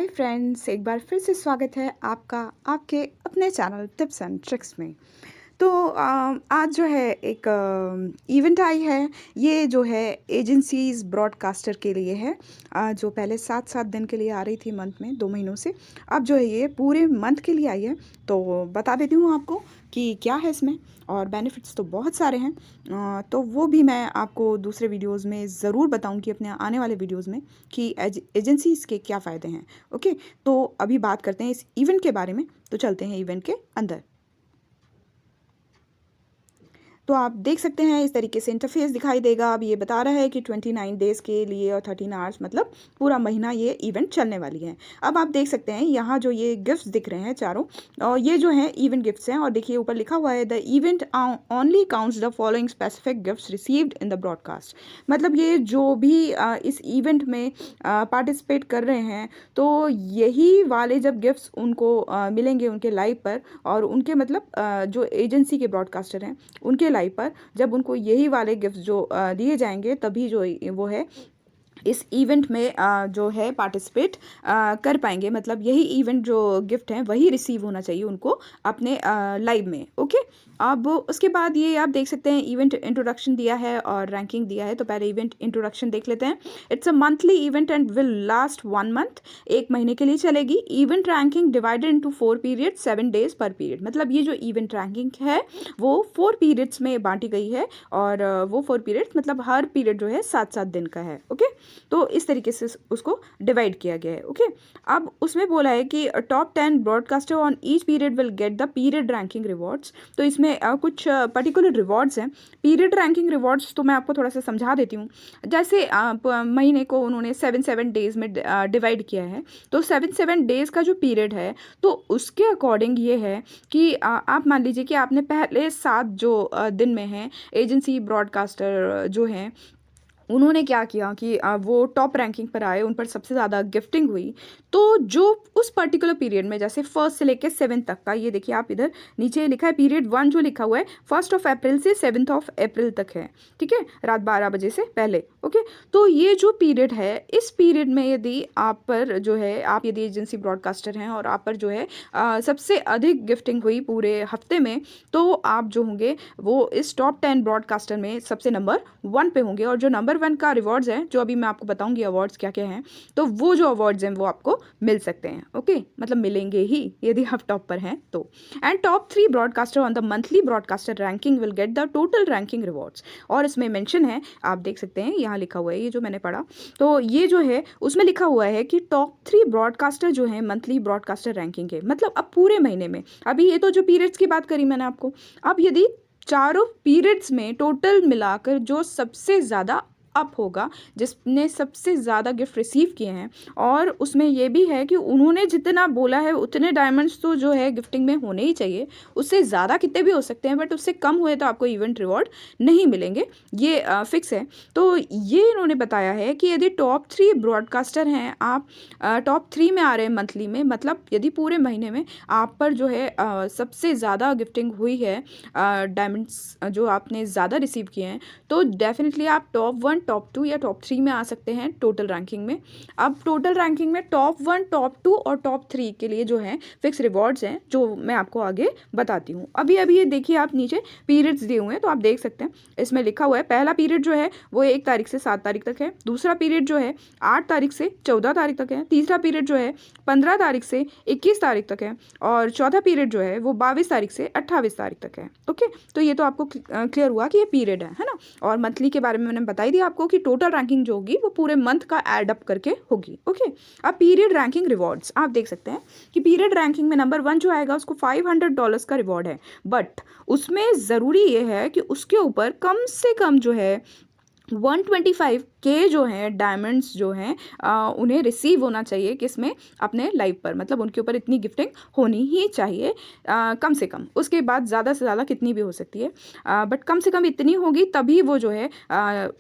Friends, एक बार फिर से स्वागत है आपका आपके अपने चैनल टिप्स एंड ट्रिक्स में। तो आज जो है एक इवेंट आई है। ये जो है एजेंसीज़ ब्रॉडकास्टर के लिए है। जो पहले 7-7 दिन के लिए आ रही थी मंथ में 2 महीनों से, अब जो है ये पूरे मंथ के लिए आई है। तो बता देती हूँ आपको कि क्या है इसमें, और बेनिफिट्स तो बहुत सारे हैं। तो वो भी मैं आपको दूसरे वीडियोज़ में ज़रूर बताऊँगी, अपने आने वाले वीडियोज़ में, कि एजेंसीज़ के क्या फ़ायदे हैं। ओके, तो अभी बात करते हैं इस इवेंट के बारे में। तो चलते हैं इवेंट के अंदर। तो आप देख सकते हैं इस तरीके से इंटरफेस दिखाई देगा। अब ये बता रहा है कि 29 डेज़ के लिए और 13 आवर्स, मतलब पूरा महीना ये इवेंट चलने वाली है। अब आप देख सकते हैं यहाँ जो ये गिफ्ट्स दिख रहे हैं चारों, और ये जो हैं इवेंट गिफ्ट्स हैं। और देखिए ऊपर लिखा हुआ है the event only counts the following specific gifts received in the broadcast. मतलब ये जो भी इस इवेंट में पार्टिसिपेट कर रहे हैं, तो यही वाले जब गिफ्ट्स उनको मिलेंगे उनके लाइव पर, और उनके मतलब जो एजेंसी के ब्रॉडकास्टर हैं उनके लाइव पर जब उनको यही वाले गिफ्ट्स जो दिए जाएंगे, तभी जो वो है इस इवेंट में जो है पार्टिसिपेट कर पाएंगे। मतलब यही इवेंट जो गिफ्ट हैं वही रिसीव होना चाहिए उनको अपने लाइव में। ओके, अब उसके बाद ये आप देख सकते हैं इवेंट इंट्रोडक्शन दिया है और रैंकिंग दिया है। तो पहले इवेंट इंट्रोडक्शन देख लेते हैं। It's a monthly event and will last 1 month. 1 महीने के लिए चलेगी। Event ranking divided into 4 period, 7 days पर पीरियड। मतलब ये जो इवेंट रैंकिंग है वो 4 पीरियड्स में बांटी गई है, और वो 4 पीरियड्स मतलब हर पीरियड जो है 7-7 दिन का है। ओके, तो इस तरीके से उसको डिवाइड किया गया है। ओके, अब उसमें बोला है कि top 10 broadcaster on each period will get the period ranking rewards. तो इसमें कुछ पर्टिकुलर रिवॉर्ड्स हैं। पीरियड रैंकिंग रिवॉर्ड्स तो मैं आपको थोड़ा सा समझा देती हूँ। जैसे महीने को उन्होंने 7-7 डेज में डिवाइड किया है। तो 7-7 डेज का जो पीरियड है, तो उसके अकॉर्डिंग ये है कि आप मान लीजिए कि आपने पहले 7 जो दिन में हैं, एजेंसी ब्रॉडकास्टर जो हैं उन्होंने क्या किया कि वो टॉप रैंकिंग पर आए, उन पर सबसे ज़्यादा गिफ्टिंग हुई। तो जो उस पर्टिकुलर पीरियड में, जैसे 1 से लेकर 7 तक का, ये देखिए आप इधर नीचे लिखा है पीरियड 1 जो लिखा हुआ है 1 अप्रैल से 7 अप्रैल तक है। ठीक है, रात 12 बजे से पहले। ओके, तो ये जो पीरियड है, इस पीरियड में यदि आप पर जो है, आप यदि एजेंसी ब्रॉडकास्टर हैं और आप पर जो है सबसे अधिक गिफ्टिंग हुई पूरे हफ्ते में, तो आप जो होंगे वो इस टॉप 10 ब्रॉडकास्टर में सबसे नंबर 1 पे होंगे। और जो नंबर 1 का रिवॉर्ड्स है, जो अभी मैं आपको बताऊंगी अवार्ड्स क्या क्या हैं, तो वो जो अवार्ड्स हैं वो आपको मिल सकते हैं। ओके, मतलब मिलेंगे ही यदि आप टॉप पर हैं तो। And top 3 broadcaster on the monthly broadcaster ranking will get the total ranking rewards. और इसमें मेंशन है, आप देख सकते हैं यहाँ लिखा हुआ है, ये जो मैंने पढ़ा, तो ये जो है उसमें लिखा हुआ है कि टॉप 3 ब्रॉडकास्टर जो है मंथली ब्रॉडकास्टर रैंकिंग के, मतलब अब पूरे महीने में। अभी ये तो जो पीरियड्स की बात करी मैंने आपको, अब यदि चारों पीरियड्स में टोटल मिलाकर जो सबसे ज़्यादा अप होगा, जिसने सबसे ज़्यादा गिफ्ट रिसीव किए हैं, और उसमें ये भी है कि उन्होंने जितना बोला है उतने डायमंड्स तो जो है गिफ्टिंग में होने ही चाहिए। उससे ज़्यादा कितने भी हो सकते हैं, बट उससे कम हुए तो आपको इवेंट रिवॉर्ड नहीं मिलेंगे, ये फिक्स है। तो ये इन्होंने बताया है कि यदि टॉप 3 ब्रॉडकास्टर हैं, आप टॉप 3 में आ रहे हैं मंथली में, मतलब यदि पूरे महीने में आप पर जो है सबसे ज़्यादा गिफ्टिंग हुई है, डायमंड्स जो आपने ज़्यादा रिसीव किए हैं, तो डेफिनेटली आप टॉप 1, टॉप 2 या टॉप 3 में आ सकते हैं टोटल रैंकिंग में। अब टोटल रैंकिंग में टॉप 1, टॉप 2 और टॉप 3 के लिए जो है फिक्स रिवॉर्ड्स हैं, जो मैं आपको आगे बताती हूँ। अभी अभी ये देखिए आप नीचे पीरियड्स दिए हुए हैं, तो आप देख सकते हैं इसमें लिखा हुआ है पहला पीरियड जो है वो 1 तारीख से 7 तारीख तक है। दूसरा पीरियड जो है 8 तारीख से 14 तारीख तक है। तीसरा पीरियड जो है 15 तारीख से 21 तारीख तक है। और चौथा पीरियड जो है वो 22 तारीख से 28 तारीख तक है। ओके, तो ये तो आपको क्लियर हुआ कि ये पीरियड है ना। और मंथली के बारे में मैंने बताई दी आपको कि टोटल रैंकिंग जो होगी वो पूरे मंथ का एड अप करके होगी। ओके, अब पीरियड रैंकिंग रिवॉर्ड्स आप देख सकते हैं कि पीरियड रैंकिंग में नंबर 1 जो आएगा उसको $500 का रिवॉर्ड है। बट उसमें ज़रूरी ये है कि उसके ऊपर कम से कम जो है 125 के जो हैं डायमंड्स जो हैं उन्हें रिसीव होना चाहिए, किसमें, अपने लाइव पर। मतलब उनके ऊपर इतनी गिफ्टिंग होनी ही चाहिए कम से कम। उसके बाद ज़्यादा से ज़्यादा कितनी भी हो सकती है, बट कम से कम इतनी होगी, तभी वो जो है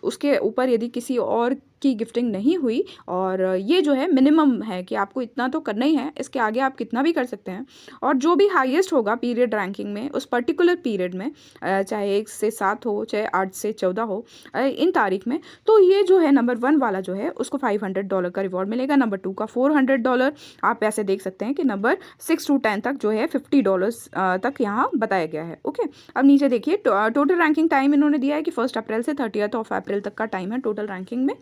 उसके ऊपर यदि किसी और की गिफ्टिंग नहीं हुई, और ये जो है मिनिमम है कि आपको इतना तो करना ही है, इसके आगे आप कितना भी कर सकते हैं। और जो भी हाईएस्ट होगा पीरियड रैंकिंग में उस पर्टिकुलर पीरियड में, चाहे 1 से 7 हो, चाहे 8 से 14 हो, इन तारीख में, तो ये जो है नंबर 1 वाला जो है उसको $500 का रिवॉर्ड मिलेगा, नंबर 2 का $400। आप ऐसे देख सकते हैं कि नंबर 6 to 10 तक जो है $50 तक यहाँ बताया गया है। ओके, अब नीचे देखिए टोटल रैंकिंग टाइम इन्होंने दिया है कि 1 अप्रैल से 30 अप्रैल तक का टाइम है टोटल रैंकिंग में।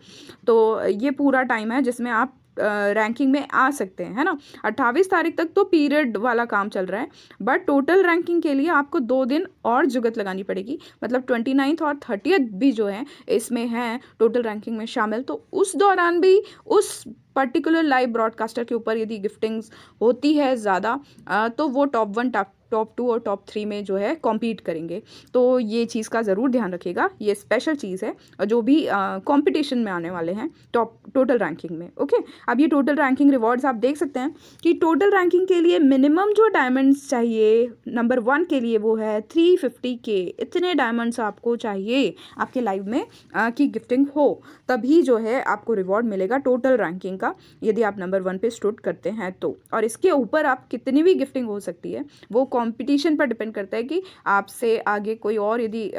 तो ये पूरा टाइम है जिसमें आप रैंकिंग में आ सकते हैं, है ना। 28 तारीख तक तो पीरियड वाला काम चल रहा है, बट टोटल रैंकिंग के लिए आपको 2 दिन और जुगत लगानी पड़ेगी, मतलब 29 और 30 भी जो है इसमें है टोटल रैंकिंग में शामिल। तो उस दौरान भी उस पर्टिकुलर लाइव ब्रॉडकास्टर के ऊपर यदि गिफ्टिंग्स होती है ज़्यादा तो वो टॉप 1 टॉप 2 और टॉप 3 में जो है कॉम्पीट करेंगे। तो ये चीज़ का ज़रूर ध्यान रखिएगा, ये स्पेशल चीज़ है जो भी कंपटीशन में आने वाले हैं टोटल रैंकिंग में। ओके, अब ये टोटल रैंकिंग रिवॉर्ड्स आप देख सकते हैं कि टोटल रैंकिंग के लिए मिनिमम जो डायमंड्स चाहिए नंबर 1 के लिए वो है 350K। इतने डायमंड्स आपको चाहिए आपके लाइव में कि गिफ्टिंग हो, तभी जो है आपको रिवॉर्ड मिलेगा टोटल रैंकिंग का, यदि आप नंबर 1 पे स्टूड करते हैं तो। और इसके ऊपर आप कितनी भी गिफ्टिंग हो सकती है, वो कंपटीशन पर डिपेंड करता है कि आपसे आगे कोई और यदि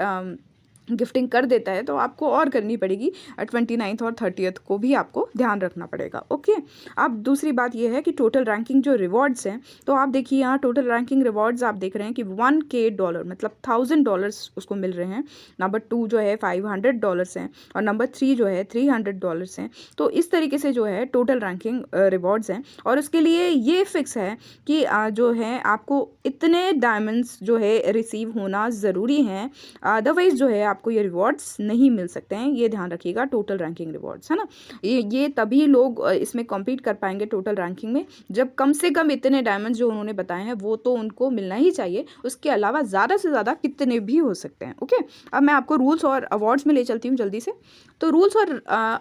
गिफ्टिंग कर देता है तो आपको और करनी पड़ेगी। 29 और 30 को भी आपको ध्यान रखना पड़ेगा। ओके, अब दूसरी बात यह है कि टोटल रैंकिंग जो रिवॉर्ड्स हैं, तो आप देखिए यहाँ टोटल रैंकिंग रिवॉर्ड्स आप देख रहे हैं कि $1K मतलब $1000 उसको मिल रहे हैं, नंबर 2 जो है $500 हैं और नंबर 3 जो है $300 हैं। तो इस तरीके से जो है टोटल रैंकिंग रिवॉर्ड्स हैं, और उसके लिए ये फिक्स है कि जो है आपको इतने डायमंड्स जो है रिसीव होना ज़रूरी हैं, अदरवाइज जो है आपको ये रिवॉर्ड्स नहीं मिल सकते हैं। ये ध्यान रखिएगा, टोटल रैंकिंग रिवॉर्ड्स, है ना। ये तभी लोग इसमें कम्पीट कर पाएंगे टोटल रैंकिंग में जब कम से कम इतने डायमंड्स जो उन्होंने बताए हैं वो तो उनको मिलना ही चाहिए, उसके अलावा ज़्यादा से ज़्यादा कितने भी हो सकते हैं। ओके, अब मैं आपको रूल्स और अवार्ड्स में ले चलती हूँ जल्दी से। तो रूल्स और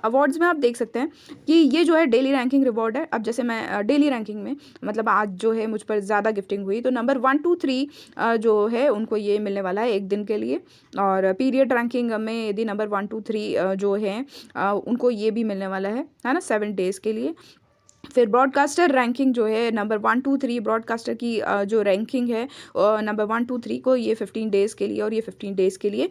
अवार्ड्स में आप देख सकते हैं कि ये जो है डेली रैंकिंग रिवॉर्ड है। अब जैसे मैं डेली रैंकिंग में मतलब आज जो है मुझ पर ज़्यादा गिफ्टिंग हुई तो नंबर 1 2 3 जो है उनको ये मिलने वाला है 1 दिन के लिए, और पीरियड रैंकिंग में यदि नंबर 1 2 3 जो है उनको ये भी मिलने वाला है ना, 7 डेज़ के लिए। फिर ब्रॉडकास्टर रैंकिंग जो है नंबर 1 2 3 ब्रॉडकास्टर की जो रैंकिंग है नंबर 1 2 3 को ये 15 डेज़ के लिए और ये 15 डेज़ के लिए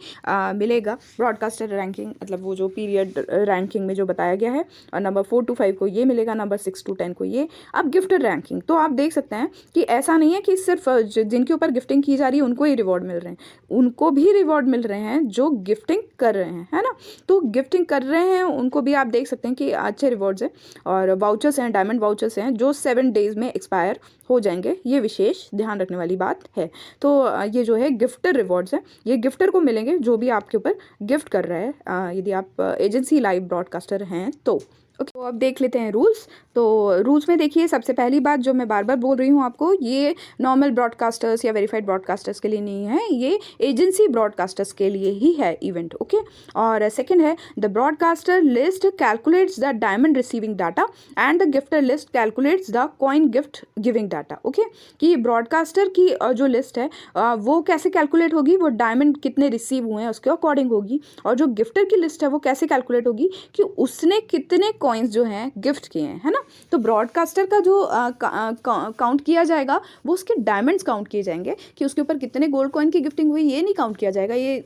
मिलेगा ब्रॉडकास्टर रैंकिंग, मतलब वो जो पीरियड रैंकिंग में जो बताया गया है, और नंबर 4 to 5 को ये मिलेगा, नंबर 6 to 10 को ये। अब गिफ्टर रैंकिंग तो आप देख सकते हैं कि ऐसा नहीं है कि सिर्फ जिनके ऊपर गिफ्टिंग की जा रही है उनको ही रिवॉर्ड मिल रहे हैं, उनको भी रिवॉर्ड मिल रहे हैं जो गिफ्टिंग कर रहे हैं, है ना। तो गिफ्टिंग कर रहे हैं उनको भी आप देख सकते हैं कि अच्छे रिवॉर्ड्स हैं, और वाउचर्स हैं, डायमंड वाउचर्स हैं जो 7 डेज़ में एक्सपायर हो जाएंगे। ये विशेष ध्यान रखने वाली बात है। तो ये जो है गिफ्टर रिवॉर्ड्स हैं, ये गिफ्टर को मिलेंगे जो भी आपके ऊपर गिफ्ट कर रहा है, यदि आप एजेंसी लाइव ब्रॉडकास्टर हैं तो। ओके, तो अब देख लेते हैं रूल्स। तो रूल्स में देखिए, सबसे पहली बात जो मैं बार बार बोल रही हूँ आपको, ये नॉर्मल ब्रॉडकास्टर्स या वेरीफाइड ब्रॉडकास्टर्स के लिए नहीं है, ये एजेंसी ब्रॉडकास्टर्स के लिए ही है इवेंट। ओके, और सेकंड है the broadcaster list calculates the diamond receiving data and the gifter list calculates the coin gift giving data. Okay, कि ब्रॉडकास्टर की जो लिस्ट है वो कैसे कैलकुलेट होगी, वो डायमंड कितने रिसीव हुए हैं उसके अकॉर्डिंग होगी, और जो गिफ्टर की लिस्ट है वो कैसे कैलकुलेट होगी कि उसने कितने कॉइन्स जो हैं गिफ्ट किए हैं, है ना। तो ब्रॉडकास्टर का जो काउंट किया जाएगा वो उसके डायमंड्स काउंट किए जाएंगे कि उसके ऊपर कितने गोल्ड कॉइन की गिफ्टिंग हुई, ये नहीं काउंट किया जाएगा। ये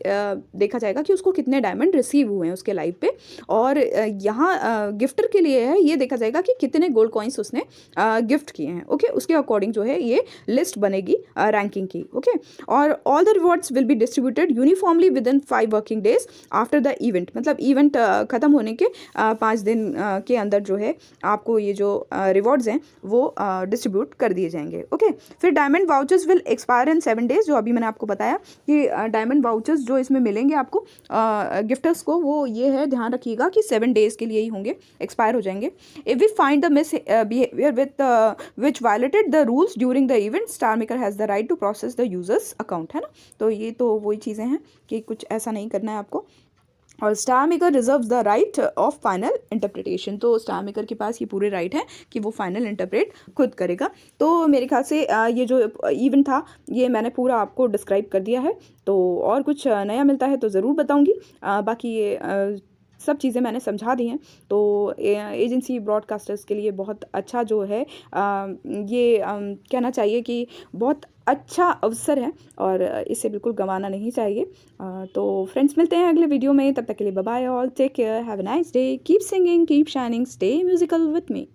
देखा जाएगा कि उसको कितने डायमंड रिसीव हुए हैं उसके लाइव पे, और यहाँ गिफ्टर के लिए है ये देखा जाएगा कि कितने गोल्ड कॉइन्स उसने गिफ्ट किए हैं। ओके, उसके अकॉर्डिंग जो है ये लिस्ट बनेगी रैंकिंग की। ओके, और all the rewards will be distributed uniformly with in 5 working days after the event, मतलब इवेंट खत्म होने के 5 दिन के अंदर जो है आपको ये जो रिवॉर्ड्स हैं वो डिस्ट्रीब्यूट कर दिए जाएंगे। ओके, फिर diamond vouchers will expire in 7 days, जो अभी मैंने आपको बताया कि डायमंड वाउचर्स जो इसमें मिलेंगे आपको गिफ्टर्स को, वो ये है, ध्यान रखिएगा कि 7 डेज़ के लिए ही होंगे, एक्सपायर हो जाएंगे। If we find the misbehaviour with which violated the rules during the event, StarMaker has the right to process the user's account, है ना। तो ये तो वही चीज़ें हैं कि कुछ ऐसा नहीं करना है आपको, और star maker reserves the right of final interpretation. तो स्टार मेकर के पास ये पूरे राइट है कि वो फाइनल इंटरप्रेट खुद करेगा। तो मेरे ख्याल से ये जो इवेंट था ये मैंने पूरा आपको डिस्क्राइब कर दिया है। तो और कुछ नया मिलता है तो ज़रूर बताऊंगी। बाकी ये सब चीज़ें मैंने समझा दी हैं। तो एजेंसी ब्रॉडकास्टर्स के लिए बहुत अच्छा जो है ये कहना चाहिए कि बहुत अच्छा अवसर है और इसे बिल्कुल गंवाना नहीं चाहिए। तो फ्रेंड्स मिलते हैं अगले वीडियो में, तब तक के लिए bye bye all, take care, have a nice day, keep singing, keep shining, stay musical with me.